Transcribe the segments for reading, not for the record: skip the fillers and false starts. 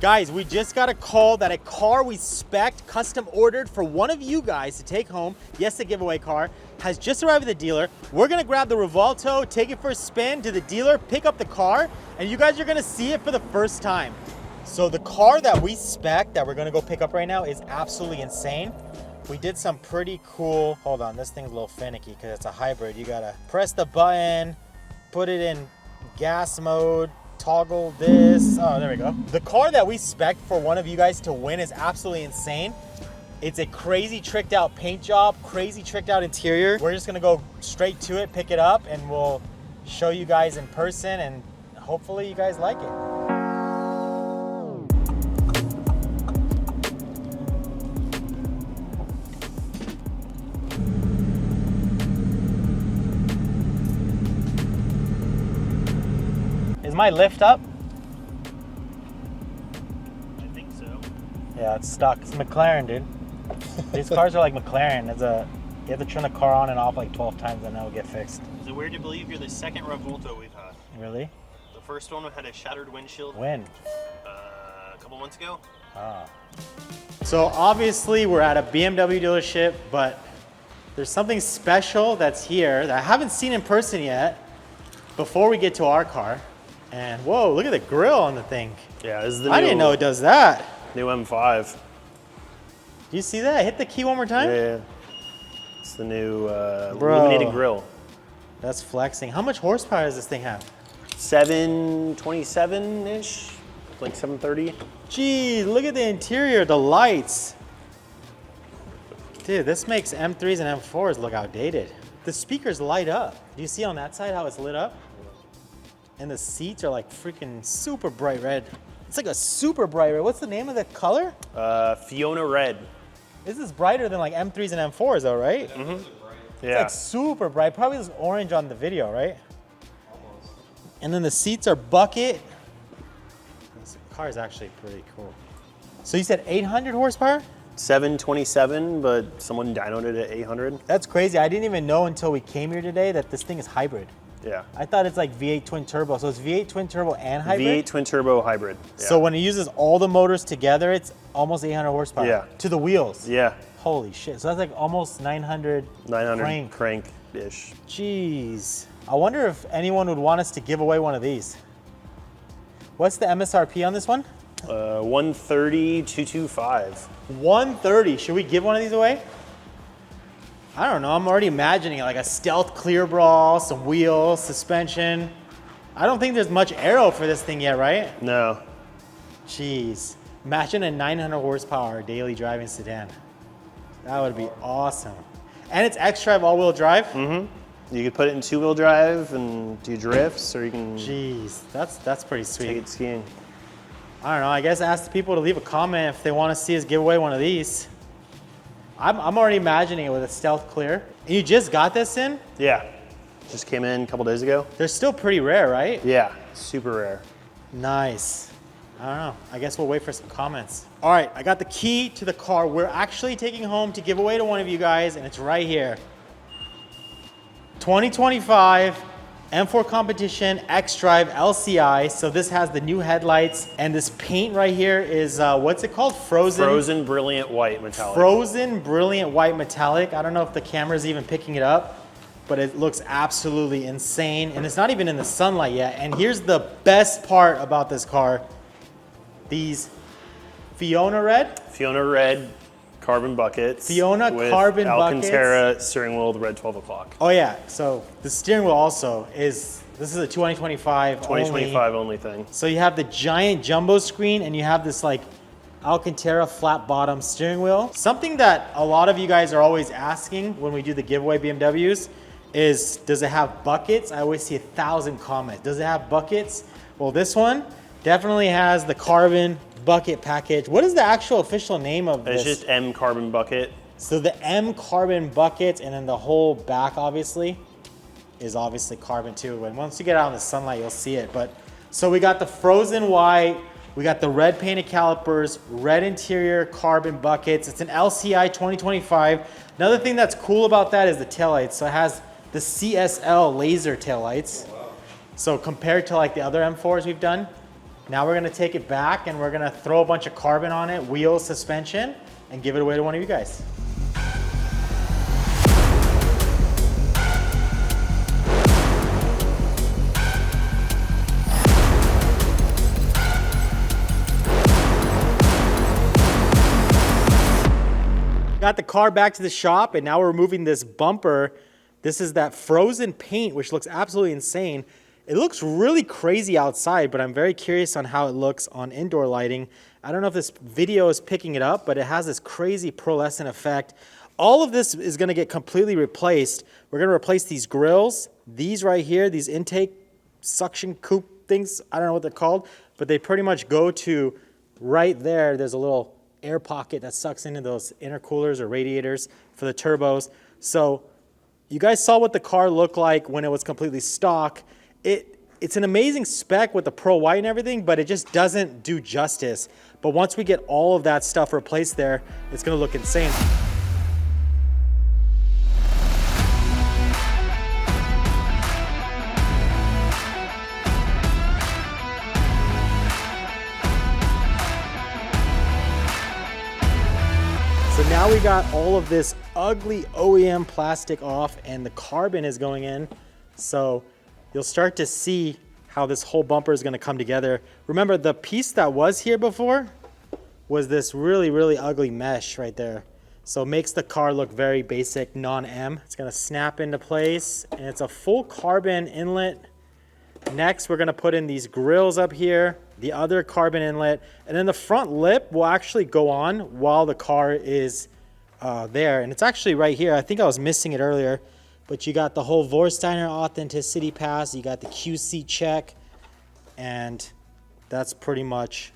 Guys, we just got a call that a car we spec'd, custom ordered for one of you guys to take home, yes, the giveaway car, has just arrived at the dealer. We're gonna grab the Revuelto, take it for a spin to the dealer, pick up the car, and you guys are gonna see it for the first time. So the car that we spec'd that we're gonna go pick up right now is absolutely insane. We did some pretty cool, hold on, this thing's a little finicky because it's a hybrid. You gotta press the button, put it in gas mode, toggle this. Oh, there we go. The car that we spec'd for one of you guys to win is absolutely insane. It's a crazy tricked out paint job, crazy tricked out interior. We're just gonna go straight to it, pick it up, and we'll show you guys in person, and hopefully you guys like it. Is my lift up? I think so. Yeah, it's stuck. It's McLaren, dude. These cars are like McLaren. You have to turn the car on and off like 12 times and it'll get fixed. Is it weird to believe you're the second Revuelto we've had? Really? The first one had a shattered windshield. When? A couple months ago. Ah. So obviously we're at a BMW dealership, but there's something special that's here that I haven't seen in person yet before we get to our car. And whoa, look at the grill on the thing. Yeah, this is the I didn't know it does that. new M5. Do you see that? Hit the key one more time. Yeah. It's the new illuminated grille. That's flexing. How much horsepower does this thing have? 727-ish, like 730. Geez, look at the interior, the lights. Dude, this makes M3s and M4s look outdated. The speakers light up. Do you see on that side how it's lit up? And the seats are like freaking super bright red. It's like a super bright red. What's the name of the color? Fiona Red. This is brighter than like M3s and M4s though, right? Mm-hmm. It's Yeah. like super bright. Probably looks orange on the video, right? Almost. And then the seats are bucket. This car is actually pretty cool. So you said 800 horsepower? 727, but someone dynoed it at 800. That's crazy. I didn't even know until we came here today that this thing is hybrid. Yeah. I thought it's like V8 twin turbo. So it's V8 twin turbo and hybrid? V8 twin turbo hybrid. Yeah. So when it uses all the motors together, it's almost 800 horsepower. Yeah. To the wheels. Yeah. Holy shit. So that's like almost 900 crank-ish. Jeez. I wonder if anyone would want us to give away one of these. What's the MSRP on this one? 130,225. 130. Should we give one of these away? I don't know. I'm already imagining like a stealth clear brawl, some wheels, suspension. I don't think there's much aero for this thing yet, right? No. Jeez. Imagine a 900 horsepower daily driving sedan. That would be awesome. And it's X-Drive all-wheel drive? Mm-hmm. You could put it in two-wheel drive and do drifts, or you can Jeez, that's pretty sweet. take it skiing. I don't know. I guess ask the people to leave a comment if they want to see us give away one of these. I'm already imagining it with a stealth clear. And you just got this in? Yeah. Just came in a couple days ago. They're still pretty rare, right? Yeah, super rare. Nice. I don't know. I guess we'll wait for some comments. All right, I got the key to the car we're actually taking home to give away to one of you guys, and it's right here. 2025 M4 Competition X-Drive LCI. So this has the new headlights, and this paint right here is, what's it called? Frozen Brilliant White Metallic. Frozen Brilliant White Metallic. I don't know if the camera's even picking it up, but it looks absolutely insane. And it's not even in the sunlight yet. And here's the best part about this car. These Fiona Red carbon buckets. Fiona with carbon Alcantara steering wheel, the red 12 o'clock. Oh yeah, so the steering wheel also is, this is a 2025 only thing. So you have the giant jumbo screen and you have this like Alcantara flat bottom steering wheel. Something that a lot of you guys are always asking when we do the giveaway BMWs is, does it have buckets? I always see 1,000 comments. Does it have buckets? Well, this one definitely has the carbon bucket package. What is the actual official name of this? It's just M carbon bucket. So the M carbon bucket, and then the whole back obviously is obviously carbon too. And once you get out in the sunlight, you'll see it. But so we got the frozen white, we got the red painted calipers, red interior carbon buckets. It's an LCI 2025. Another thing that's cool about that is the taillights. So it has the CSL laser taillights. Oh, wow. So compared to like the other M4s we've done, Now we're gonna take it back and we're gonna throw a bunch of carbon on it, wheels, suspension, and give it away to one of you guys. Got the car back to the shop and now we're removing this bumper. This is that frozen paint, which looks absolutely insane. It looks really crazy outside, but I'm very curious on how it looks on indoor lighting. I don't know if this video is picking it up, but it has this crazy pearlescent effect. All of this is gonna get completely replaced. We're gonna replace these grills, these right here, these intake suction coupe things. I don't know what they're called, but they pretty much go to right there. There's a little air pocket that sucks into those intercoolers or radiators for the turbos. So you guys saw what the car looked like when it was completely stock. It's an amazing spec with the pearl white and everything, but it just doesn't do justice. But once we get all of that stuff replaced there, it's gonna look insane. So now we got all of this ugly OEM plastic off and the carbon is going in. So you'll start to see how this whole bumper is gonna come together. Remember, the piece that was here before was this really, really ugly mesh right there. So it makes the car look very basic, non-M. It's gonna snap into place and it's a full carbon inlet. Next, we're gonna put in these grills up here, the other carbon inlet, and then the front lip will actually go on while the car is there. And it's actually right here. I think I was missing it earlier, but you got the whole VORSTEINER authenticity pass, you got the QC check, and that's pretty much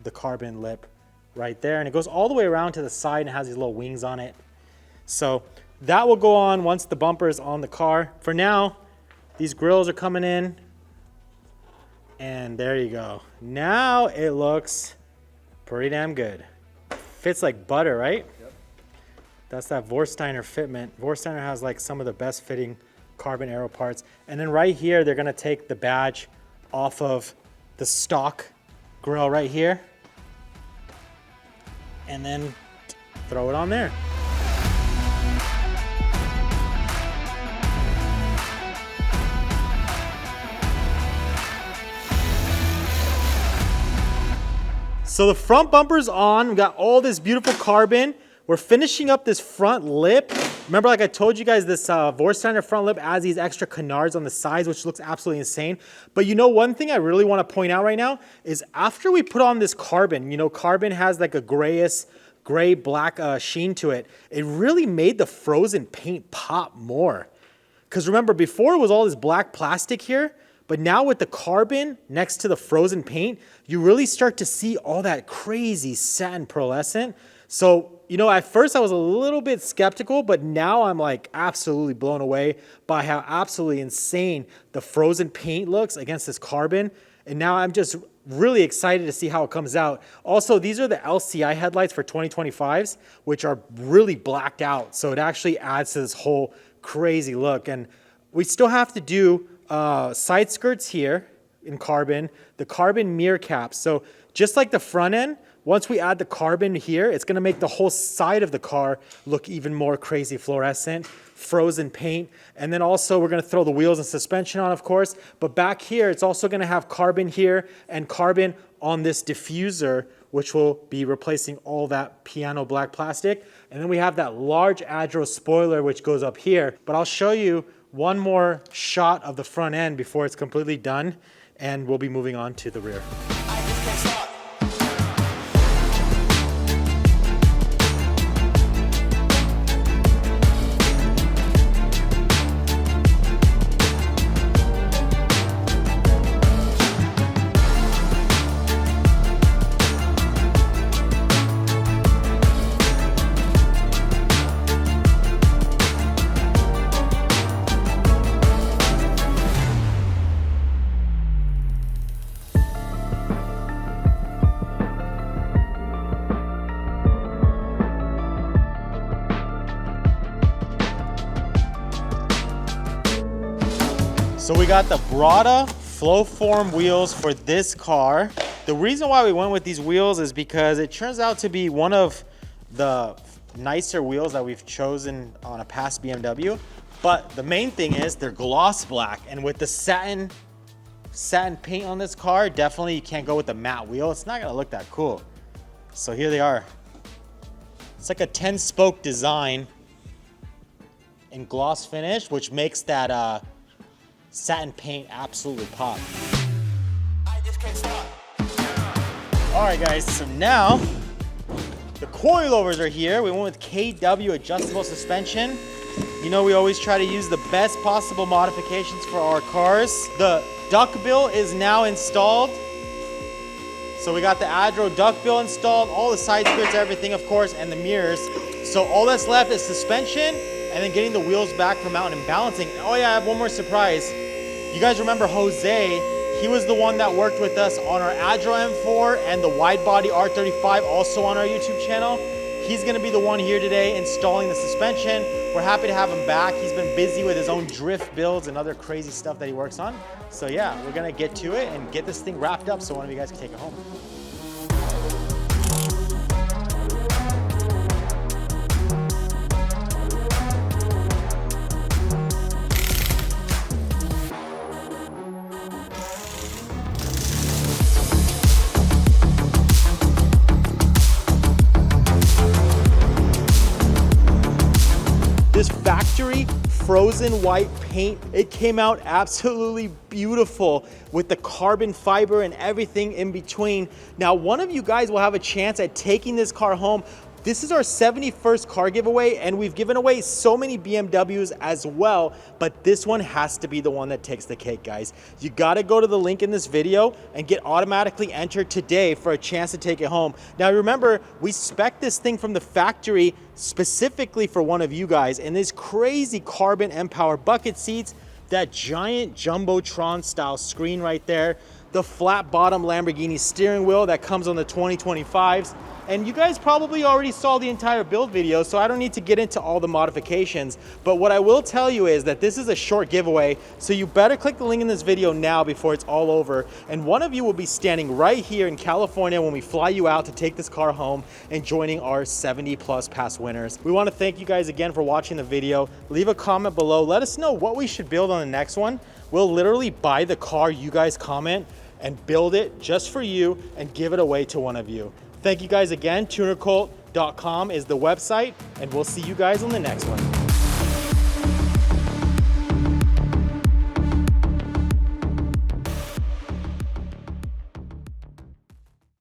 the carbon lip right there. And it goes all the way around to the side and has these little wings on it. So that will go on once the bumper is on the car. For now, these grills are coming in. And there you go. Now it looks pretty damn good. Fits like butter, right? Yep. That's that VORSTEINER fitment. VORSTEINER has like some of the best fitting carbon aero parts. And then right here, they're gonna take the badge off of the stock grill right here. And then throw it on there. So the front bumper's on, we got all this beautiful carbon. We're finishing up this front lip. Remember, like I told you guys, this VORSTEINER front lip adds these extra canards on the sides, which looks absolutely insane. But you know, one thing I really want to point out right now is after we put on this carbon, you know, carbon has like a gray black sheen to it. It really made the frozen paint pop more. Because remember, before it was all this black plastic here, but now with the carbon next to the frozen paint, you really start to see all that crazy satin pearlescent. So, you know, at first I was a little bit skeptical, but now I'm like absolutely blown away by how absolutely insane the frozen paint looks against this carbon. And now I'm just really excited to see how it comes out. Also, these are the LCI headlights for 2025s, which are really blacked out. So it actually adds to this whole crazy look. And we still have to do side skirts here in carbon, the carbon mirror caps. So just like the front end, once we add the carbon here, it's gonna make the whole side of the car look even more crazy fluorescent, frozen paint. And then also we're gonna throw the wheels and suspension on, of course, but back here, it's also gonna have carbon here and carbon on this diffuser, which will be replacing all that piano black plastic. And then we have that large ADRO spoiler, which goes up here. But I'll show you one more shot of the front end before it's completely done, and we'll be moving on to the rear. So we got the BRADA flow form wheels for this car. The reason why we went with these wheels is because it turns out to be one of the nicer wheels that we've chosen on a past BMW. But the main thing is they're gloss black, and with the satin paint on this car, definitely you can't go with the matte wheel. It's not gonna look that cool. So here they are. It's like a 10-spoke design in gloss finish, which makes that satin paint absolutely pop. All right, guys, so now the coilovers are here. We went with KW adjustable suspension. You know, we always try to use the best possible modifications for our cars. The duckbill is now installed. So we got the ADRO duckbill installed, all the side skirts, everything, of course, and the mirrors. So all that's left is suspension and then getting the wheels back from mounting and balancing. Oh yeah, I have one more surprise. You guys remember Jose? He was the one that worked with us on our ADRO M4 and the wide body R35, also on our YouTube channel. He's gonna be the one here today installing the suspension. We're happy to have him back. He's been busy with his own drift builds and other crazy stuff that he works on. So yeah, we're gonna get to it and get this thing wrapped up so one of you guys can take it home. This factory frozen white paint, it came out absolutely beautiful with the carbon fiber and everything in between. Now, one of you guys will have a chance at taking this car home. This is our 71st car giveaway, and we've given away so many BMWs as well, but this one has to be the one that takes the cake, guys. You gotta go to the link in this video and get automatically entered today for a chance to take it home. Now remember, we spec'd this thing from the factory specifically for one of you guys, and this crazy carbon M-Power bucket seats, that giant Jumbotron style screen right there, the flat bottom Lamborghini steering wheel that comes on the 2025s. And you guys probably already saw the entire build video, so I don't need to get into all the modifications. But what I will tell you is that this is a short giveaway, so you better click the link in this video now before it's all over. And one of you will be standing right here in California when we fly you out to take this car home and joining our 70+ past winners. We want to thank you guys again for watching the video. Leave a comment below. Let us know what we should build on the next one. We'll literally buy the car you guys comment and build it just for you and give it away to one of you. Thank you guys again. Tunercult.com is the website, and we'll see you guys on the next one.